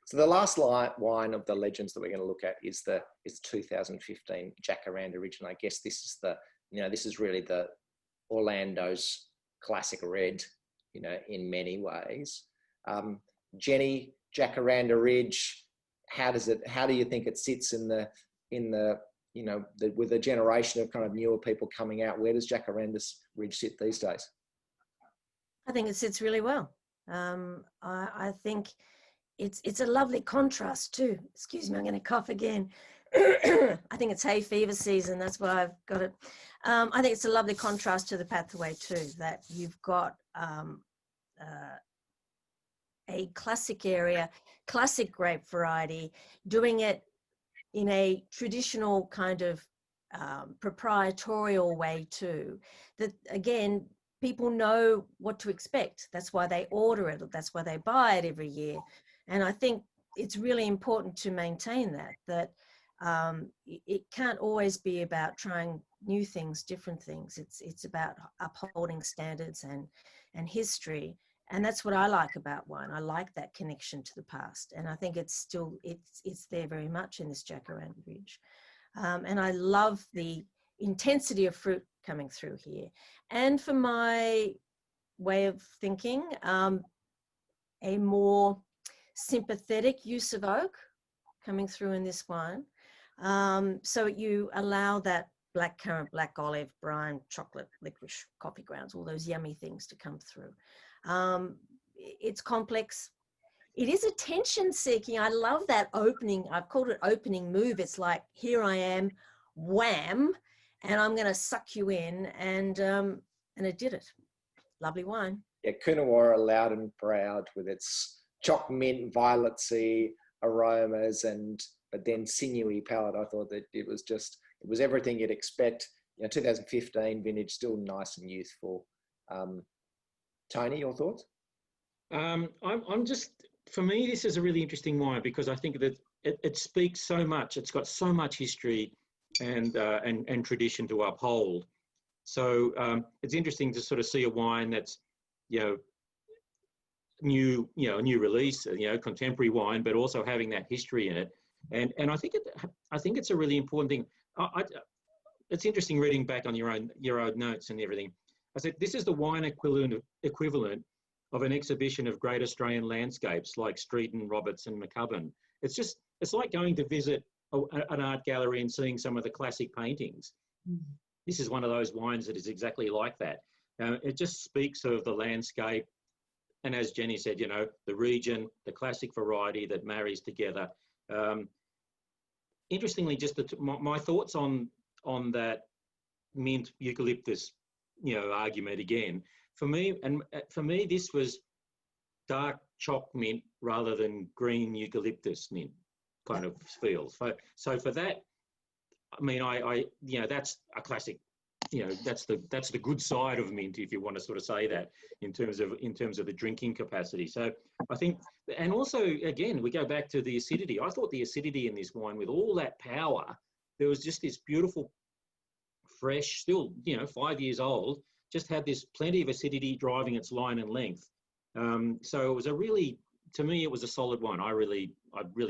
So the last wine of the legends that we're going to look at is 2015 Jacaranda original. I guess this is this is really the Orlando's classic red, in many ways. Jeni, Jacaranda Ridge, how do you think it sits in the with a generation of kind of newer people coming out? Where does Jacaranda Ridge sit these days? I think it sits really well. I think it's a lovely contrast too. Excuse me, I'm going to cough again. I think it's hay fever season. That's why I've got it. I think it's a lovely contrast to the pathway too, that you've got a classic area, classic grape variety, doing it in a traditional kind of proprietorial way too. That again, people know what to expect. That's why they order it. That's why they buy it every year. And I think it's really important to maintain that it can't always be about trying new things, different things. It's about upholding standards and history. And that's what I like about wine. I like that connection to the past. And I think it's there very much in this Jacaranda Ridge. And I love the intensity of fruit coming through here. And for my way of thinking, a more sympathetic use of oak coming through in this wine. So you allow that blackcurrant, black olive, brine, chocolate, licorice, coffee grounds, all those yummy things to come through. It's complex. It is attention seeking. I love that opening. I've called it opening move. It's like, here I am, wham, and I'm going to suck you in. And it did it. Lovely wine. Yeah, Coonawarra loud and proud with its choc mint, violetsy aromas, but then sinewy palate. I thought that it was everything you'd expect. 2015 vintage, still nice and youthful. Tony, your thoughts? For me, this is a really interesting wine because I think that it speaks so much. It's got so much history and tradition to uphold. So it's interesting to sort of see a wine that's, new release, contemporary wine, but also having that history in it. And I think it's a really important thing. It's interesting reading back on your own notes and everything. I said, this is the wine equivalent of an exhibition of great Australian landscapes like Streeton, Roberts and McCubbin. It's like going to visit an art gallery and seeing some of the classic paintings. Mm. This is one of those wines that is exactly like that. It just speaks of the landscape. And as Jeni said, the region, the classic variety that marries together. Interestingly, just my thoughts on that mint eucalyptus, argument again. For me, this was dark choc mint rather than green eucalyptus mint kind of feel. So for that, I mean, that's a classic. That's the good side of mint, if you want to sort of say that in terms of the drinking capacity. So I think, and also again, we go back to the acidity. I thought the acidity in this wine, with all that power, there was just this beautiful, fresh, still 5 years old, just had this plenty of acidity driving its line and length. So it was to me, it was a solid one. I really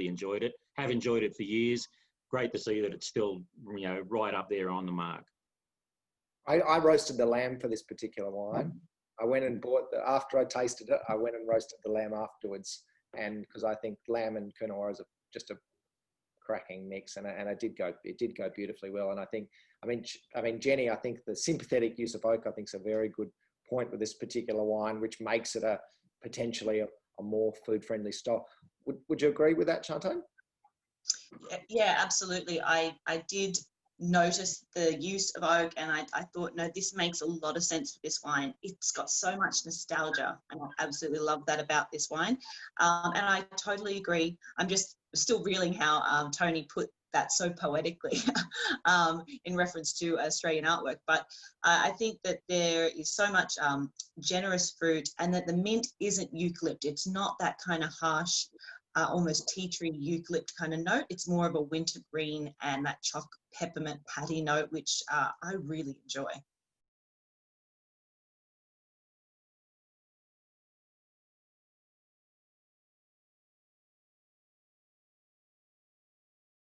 enjoyed it. Have enjoyed it for years. Great to see that it's still right up there on the mark. I roasted the lamb for this particular wine. I went and after I tasted it, I went and roasted the lamb afterwards. And because I think lamb and Coonawarra is just a cracking mix, and it did go beautifully well. And I mean, Jeni, I think the sympathetic use of oak, I think, is a very good point with this particular wine, which makes it potentially a more food-friendly style. Would you agree with that, Shanteh? Yeah, absolutely. I did notice the use of oak, and I thought, no, this makes a lot of sense for this wine. It's got so much nostalgia, and I absolutely love that about this wine. And I totally agree. I'm just still reeling how Tony put that so poetically in reference to Australian artwork. But I think that there is so much generous fruit, and that the mint isn't eucalypt. It's not that kind of harsh, almost tea tree eucalypt kind of note. It's more of a wintergreen and that choc peppermint patty note, which I really enjoy.